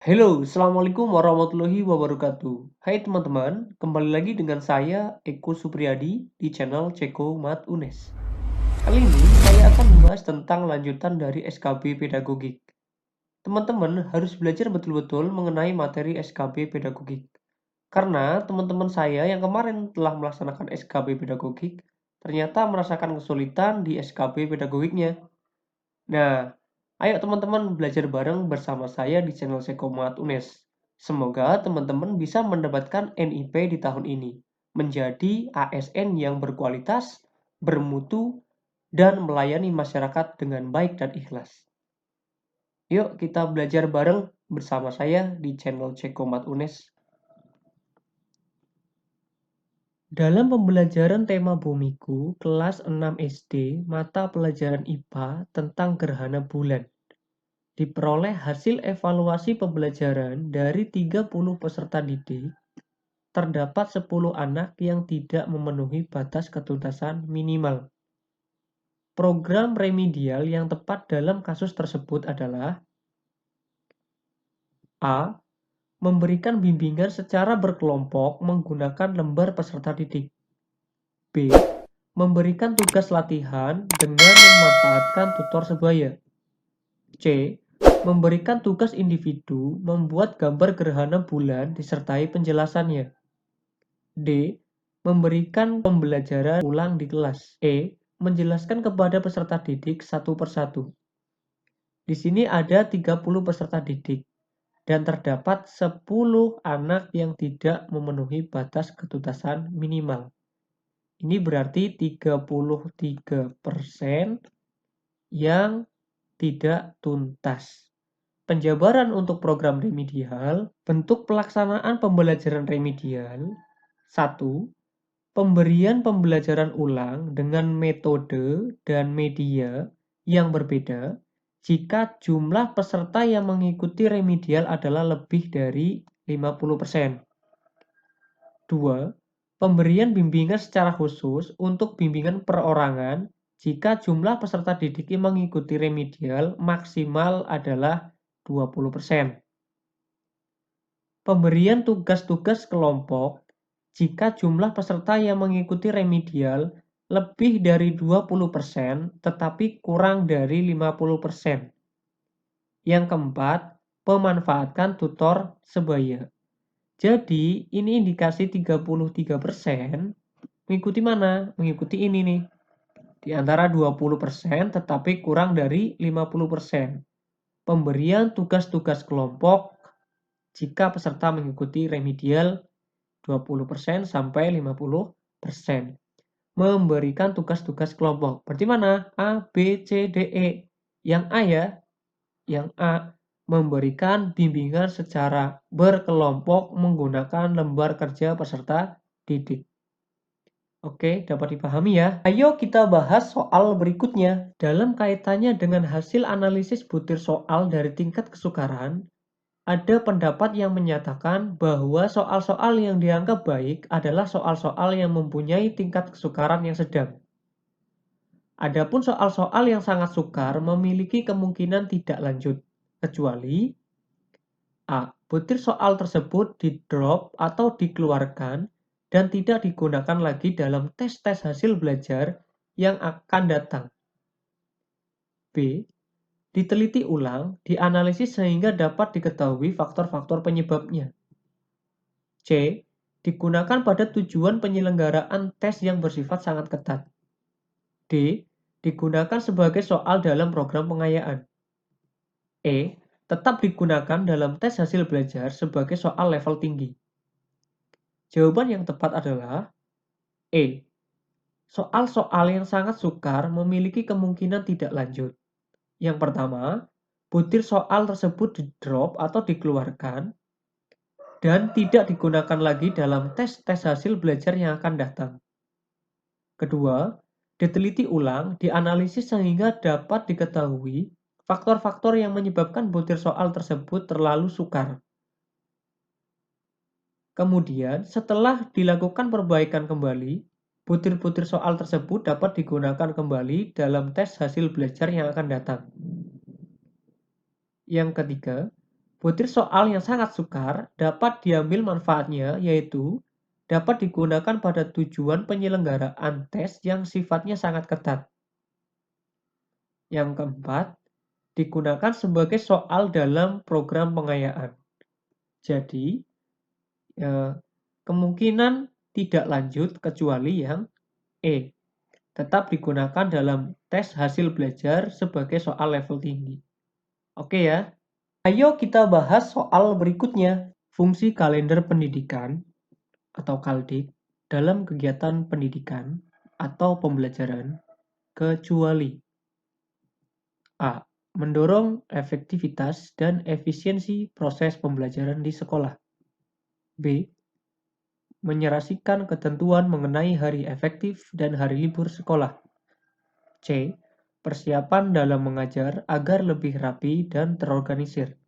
Halo, Assalamualaikum warahmatullahi wabarakatuh. Hai teman-teman, kembali lagi dengan saya Eko Supriyadi di channel Ceko Mat UNES. Kali ini saya akan membahas tentang lanjutan dari SKB Pedagogik. Teman-teman harus belajar betul-betul mengenai materi SKB Pedagogik. Karena teman-teman saya yang kemarin telah melaksanakan SKB Pedagogik ternyata merasakan kesulitan di SKB Pedagogiknya. Nah, ayo teman-teman belajar bareng bersama saya di channel Sekomat UNES. Semoga teman-teman bisa mendapatkan NIP di tahun ini, menjadi ASN yang berkualitas, bermutu, dan melayani masyarakat dengan baik dan ikhlas. Yuk kita belajar bareng bersama saya di channel Cekomat UNES. Dalam pembelajaran tema Bumiku, kelas 6 SD, mata pelajaran IPA tentang gerhana bulan. Diperoleh hasil evaluasi pembelajaran dari 30 peserta didik, terdapat 10 anak yang tidak memenuhi batas ketuntasan minimal. Program remedial yang tepat dalam kasus tersebut adalah A. Memberikan bimbingan secara berkelompok menggunakan lembar peserta didik. B. Memberikan tugas latihan dengan memanfaatkan tutor sebaya. C. Memberikan tugas individu membuat gambar gerhana bulan disertai penjelasannya. D. Memberikan pembelajaran ulang di kelas. E. Menjelaskan kepada peserta didik satu persatu. Di sini ada 30 peserta didik dan terdapat 10 anak yang tidak memenuhi batas ketuntasan minimal. Ini berarti 33% yang tidak tuntas. Penjabaran untuk program remedial, bentuk pelaksanaan pembelajaran remedial. 1. Pemberian pembelajaran ulang dengan metode dan media yang berbeda jika jumlah peserta yang mengikuti remedial adalah lebih dari 50%. 2. Pemberian bimbingan secara khusus untuk bimbingan perorangan jika jumlah peserta didik yang mengikuti remedial maksimal adalah 20%. Pemberian tugas-tugas kelompok jika jumlah peserta yang mengikuti remedial lebih dari 20% tetapi kurang dari 50%. Yang keempat, memanfaatkan tutor sebaya. Jadi, ini indikasi 33% mengikuti mana? Mengikuti ini nih. Di antara 20% tetapi kurang dari 50%. Pemberian tugas-tugas kelompok jika peserta mengikuti remedial 20% sampai 50%. Memberikan tugas-tugas kelompok. Berarti mana? A, B, C, D, E. Yang A ya. Yang A. Memberikan bimbingan secara berkelompok menggunakan lembar kerja peserta didik. Oke, dapat dipahami ya. Ayo kita bahas soal berikutnya. Dalam kaitannya dengan hasil analisis butir soal dari tingkat kesukaran, ada pendapat yang menyatakan bahwa soal-soal yang dianggap baik adalah soal-soal yang mempunyai tingkat kesukaran yang sedang. Adapun soal-soal yang sangat sukar memiliki kemungkinan tidak lanjut, kecuali A. Butir soal tersebut di-drop atau dikeluarkan dan tidak digunakan lagi dalam tes-tes hasil belajar yang akan datang. B. Diteliti ulang, dianalisis sehingga dapat diketahui faktor-faktor penyebabnya. C. Digunakan pada tujuan penyelenggaraan tes yang bersifat sangat ketat. D. Digunakan sebagai soal dalam program pengayaan. E. Tetap digunakan dalam tes hasil belajar sebagai soal level tinggi. Jawaban yang tepat adalah E. Soal-soal yang sangat sukar memiliki kemungkinan tidak lanjut. Yang pertama, butir soal tersebut di-drop atau dikeluarkan dan tidak digunakan lagi dalam tes-tes hasil belajar yang akan datang. Kedua, diteliti ulang, dianalisis sehingga dapat diketahui faktor-faktor yang menyebabkan butir soal tersebut terlalu sukar. Kemudian, setelah dilakukan perbaikan kembali, butir-butir soal tersebut dapat digunakan kembali dalam tes hasil belajar yang akan datang. Yang ketiga, Butir soal yang sangat sukar dapat diambil manfaatnya, yaitu dapat digunakan pada tujuan penyelenggaraan tes yang sifatnya sangat ketat. Yang keempat, digunakan sebagai soal dalam program pengayaan. Jadi, kemungkinan tidak lanjut kecuali yang E. Tetap digunakan dalam tes hasil belajar sebagai soal level tinggi. Oke ya. Ayo kita bahas soal berikutnya. Fungsi kalender pendidikan atau KALDIK dalam kegiatan pendidikan atau pembelajaran kecuali A. Mendorong efektivitas dan efisiensi proses pembelajaran di sekolah. B. Menyerasikan ketentuan mengenai hari efektif dan hari libur sekolah. C. Persiapan dalam mengajar agar lebih rapi dan terorganisir.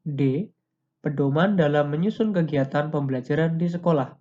D. Pedoman dalam menyusun kegiatan pembelajaran di sekolah.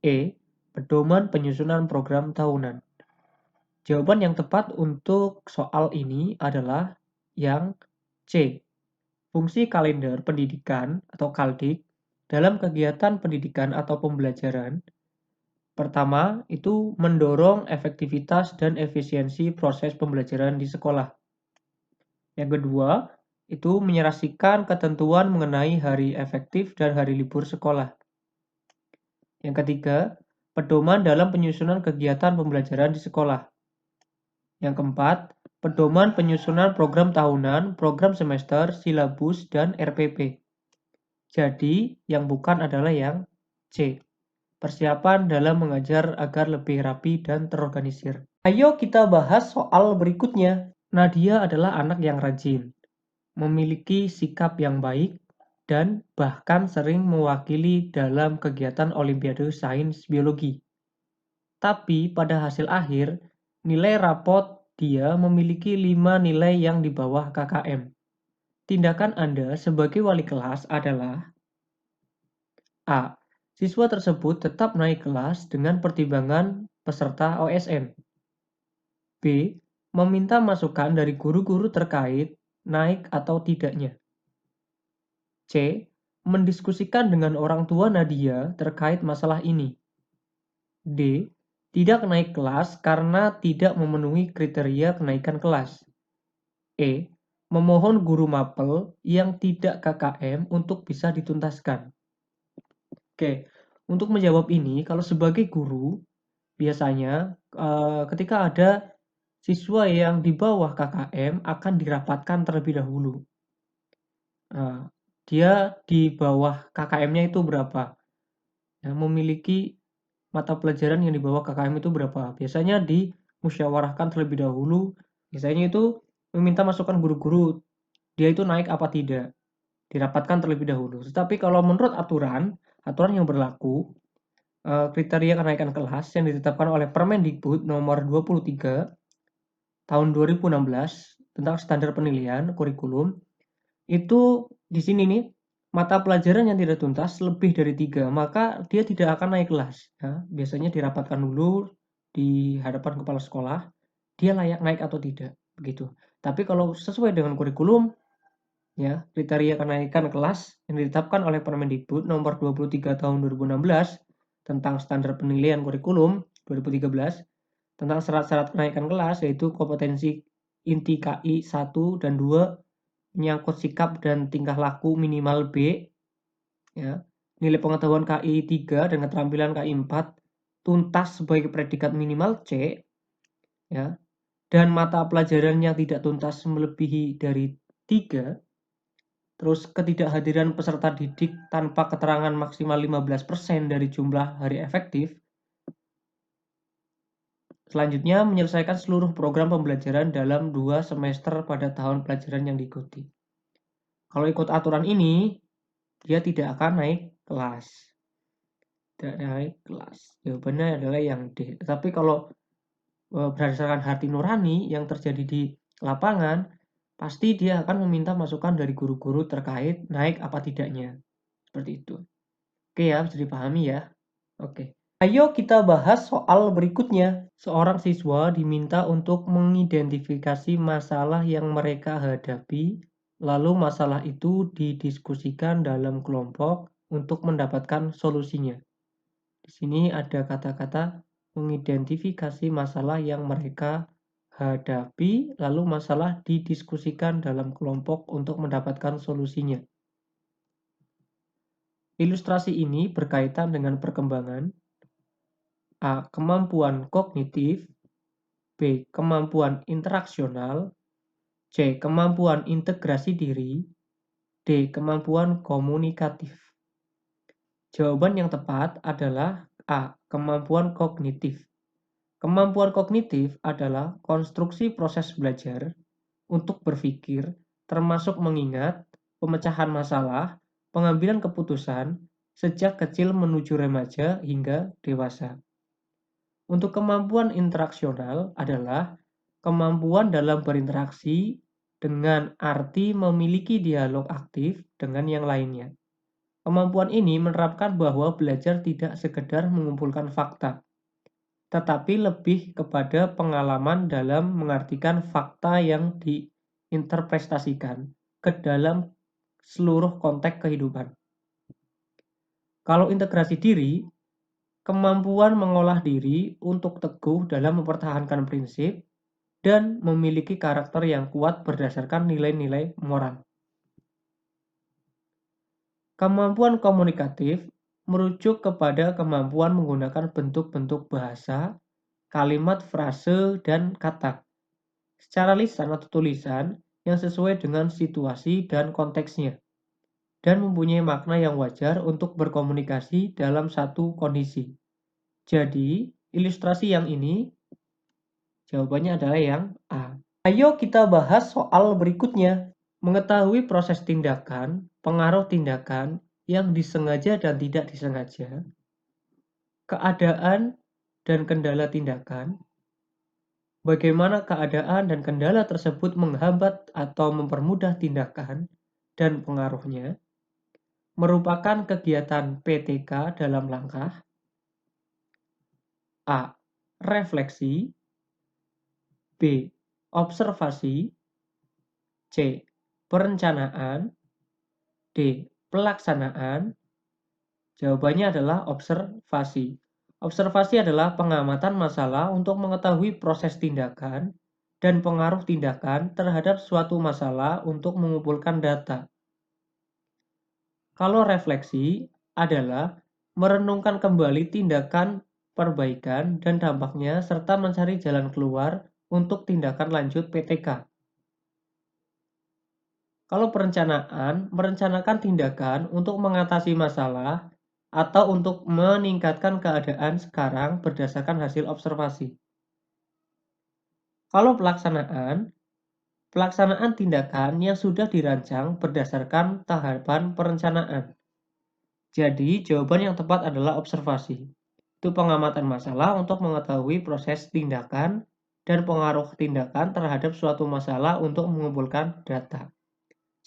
E. Pedoman penyusunan program tahunan. Jawaban yang tepat untuk soal ini adalah yang C. Fungsi kalender pendidikan atau KALDIK dalam kegiatan pendidikan atau pembelajaran. Pertama, itu mendorong efektivitas dan efisiensi proses pembelajaran di sekolah. Yang kedua, itu menyerasikan ketentuan mengenai hari efektif dan hari libur sekolah. Yang ketiga, pedoman dalam penyusunan kegiatan pembelajaran di sekolah. Yang keempat, pedoman penyusunan program tahunan, program semester, silabus, dan RPP. Jadi, yang bukan adalah yang C. Persiapan dalam mengajar agar lebih rapi dan terorganisir. Ayo kita bahas soal berikutnya. Nadia adalah anak yang rajin, memiliki sikap yang baik, dan bahkan sering mewakili dalam kegiatan Olimpiade Sains Biologi. Tapi pada hasil akhir, nilai rapot dia memiliki 5 nilai yang di bawah KKM. Tindakan Anda sebagai wali kelas adalah A. Siswa tersebut tetap naik kelas dengan pertimbangan peserta OSN. B. Meminta masukan dari guru-guru terkait naik atau tidaknya. C. Mendiskusikan dengan orang tua Nadia terkait masalah ini. D. Tidak naik kelas karena tidak memenuhi kriteria kenaikan kelas. E. Memohon guru mapel yang tidak KKM untuk bisa dituntaskan. Oke, untuk menjawab ini, kalau sebagai guru, biasanya ketika ada siswa yang di bawah KKM akan dirapatkan terlebih dahulu. Dia di bawah KKM-nya itu berapa? Ya, memiliki mata pelajaran yang di bawah KKM itu berapa? Biasanya dimusyawarahkan terlebih dahulu. Biasanya itu meminta masukan guru-guru, dia itu naik apa tidak. Dirapatkan terlebih dahulu. Tetapi kalau menurut aturan yang berlaku, kriteria kenaikan kelas yang ditetapkan oleh Permendikbud nomor 23 tahun 2016 tentang standar penilaian kurikulum, itu di sini nih, mata pelajaran yang tidak tuntas lebih dari 3, maka dia tidak akan naik kelas. Ya. Biasanya dirapatkan dulu di hadapan kepala sekolah, dia layak naik atau tidak, begitu. Tapi kalau sesuai dengan kurikulum, ya, kriteria kenaikan kelas yang ditetapkan oleh Permendikbud nomor 23 tahun 2016 tentang standar penilaian kurikulum 2013 tentang syarat-syarat kenaikan kelas, yaitu kompetensi inti KI 1 dan 2, menyangkut sikap dan tingkah laku minimal B, ya, nilai pengetahuan KI 3 dan keterampilan KI 4 tuntas sebagai predikat minimal C, ya, dan mata pelajaran yang tidak tuntas melebihi dari 3, terus ketidakhadiran peserta didik tanpa keterangan maksimal 15% dari jumlah hari efektif. Selanjutnya, menyelesaikan seluruh program pembelajaran dalam 2 semester pada tahun pelajaran yang diikuti. Kalau ikut aturan ini, dia tidak akan naik kelas. Tidak naik kelas. Jawabannya adalah yang D. Tetapi kalau berdasarkan hati nurani yang terjadi di lapangan, pasti dia akan meminta masukan dari guru-guru terkait naik apa tidaknya. Seperti itu. Oke ya, bisa dipahami ya. Oke. Ayo kita bahas soal berikutnya. Seorang siswa diminta untuk mengidentifikasi masalah yang mereka hadapi lalu masalah itu didiskusikan dalam kelompok untuk mendapatkan solusinya. Di sini ada kata-kata mengidentifikasi masalah yang mereka hadapi, lalu masalah didiskusikan dalam kelompok untuk mendapatkan solusinya. Ilustrasi ini berkaitan dengan perkembangan A. Kemampuan kognitif, B. Kemampuan interaksional, C. Kemampuan integrasi diri, D. Kemampuan komunikatif. Jawaban yang tepat adalah A. Kemampuan kognitif. Kemampuan kognitif adalah konstruksi proses belajar untuk berpikir, termasuk mengingat, pemecahan masalah, pengambilan keputusan, sejak kecil menuju remaja hingga dewasa. Untuk kemampuan interaksional adalah kemampuan dalam berinteraksi dengan arti memiliki dialog aktif dengan yang lainnya. Kemampuan ini menerapkan bahwa belajar tidak sekedar mengumpulkan fakta, tetapi lebih kepada pengalaman dalam mengartikan fakta yang diinterpretasikan ke dalam seluruh konteks kehidupan. Kalau integrasi diri, kemampuan mengolah diri untuk teguh dalam mempertahankan prinsip dan memiliki karakter yang kuat berdasarkan nilai-nilai moral. Kemampuan komunikatif merujuk kepada kemampuan menggunakan bentuk-bentuk bahasa, kalimat, frase, dan kata secara lisan atau tulisan yang sesuai dengan situasi dan konteksnya, dan mempunyai makna yang wajar untuk berkomunikasi dalam satu kondisi. Jadi, ilustrasi yang ini jawabannya adalah yang A. Ayo kita bahas soal berikutnya. Mengetahui proses tindakan, pengaruh tindakan yang disengaja dan tidak disengaja, keadaan dan kendala tindakan, bagaimana keadaan dan kendala tersebut menghambat atau mempermudah tindakan, dan pengaruhnya, merupakan kegiatan PTK dalam langkah A. Refleksi, B. Observasi, C. Perencanaan, D. Pelaksanaan. Jawabannya adalah observasi. Observasi adalah pengamatan masalah untuk mengetahui proses tindakan dan pengaruh tindakan terhadap suatu masalah untuk mengumpulkan data. Kalau refleksi adalah merenungkan kembali tindakan perbaikan dan dampaknya serta mencari jalan keluar untuk tindakan lanjut PTK. Kalau perencanaan, merencanakan tindakan untuk mengatasi masalah atau untuk meningkatkan keadaan sekarang berdasarkan hasil observasi. Kalau pelaksanaan, pelaksanaan tindakan yang sudah dirancang berdasarkan tahapan perencanaan. Jadi, jawaban yang tepat adalah observasi. Itu pengamatan masalah untuk mengetahui proses tindakan dan pengaruh tindakan terhadap suatu masalah untuk mengumpulkan data.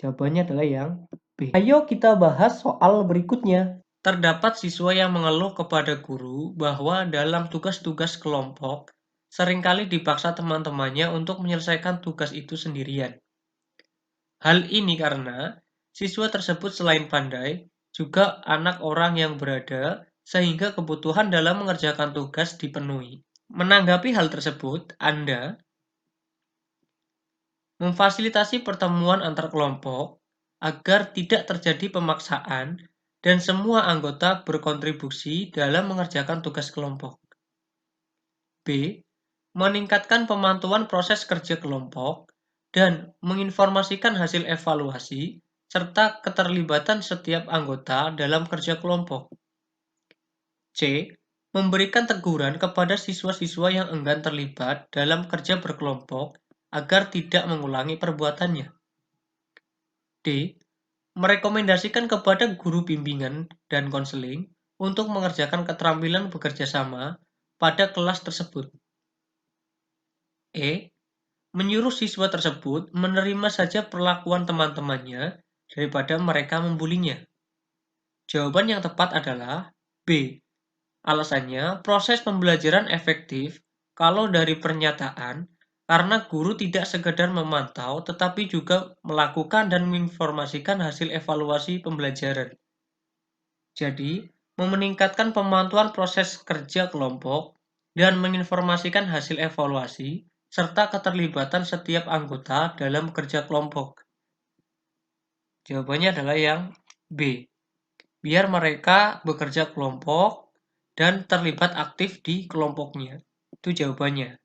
Jawabannya adalah yang B. Ayo kita bahas soal berikutnya. Terdapat siswa yang mengeluh kepada guru bahwa dalam tugas-tugas kelompok seringkali dipaksa teman-temannya untuk menyelesaikan tugas itu sendirian. Hal ini karena siswa tersebut selain pandai, juga anak orang yang berada, sehingga kebutuhan dalam mengerjakan tugas dipenuhi. Menanggapi hal tersebut, Anda memfasilitasi pertemuan antar kelompok agar tidak terjadi pemaksaan dan semua anggota berkontribusi dalam mengerjakan tugas kelompok. B. Meningkatkan pemantauan proses kerja kelompok dan menginformasikan hasil evaluasi serta keterlibatan setiap anggota dalam kerja kelompok. C. Memberikan teguran kepada siswa-siswa yang enggan terlibat dalam kerja berkelompok agar tidak mengulangi perbuatannya. D. Merekomendasikan kepada guru bimbingan dan konseling untuk mengerjakan keterampilan bekerja sama pada kelas tersebut. E. Menyuruh siswa tersebut menerima saja perlakuan teman-temannya daripada mereka membulinya. Jawaban yang tepat adalah B. Alasannya, proses pembelajaran efektif kalau dari pernyataan Karena guru tidak sekedar memantau, tetapi juga melakukan dan menginformasikan hasil evaluasi pembelajaran. Jadi, meningkatkan pemantauan proses kerja kelompok dan menginformasikan hasil evaluasi, serta keterlibatan setiap anggota dalam kerja kelompok. Jawabannya adalah yang B. Biar mereka bekerja kelompok dan terlibat aktif di kelompoknya. Itu jawabannya.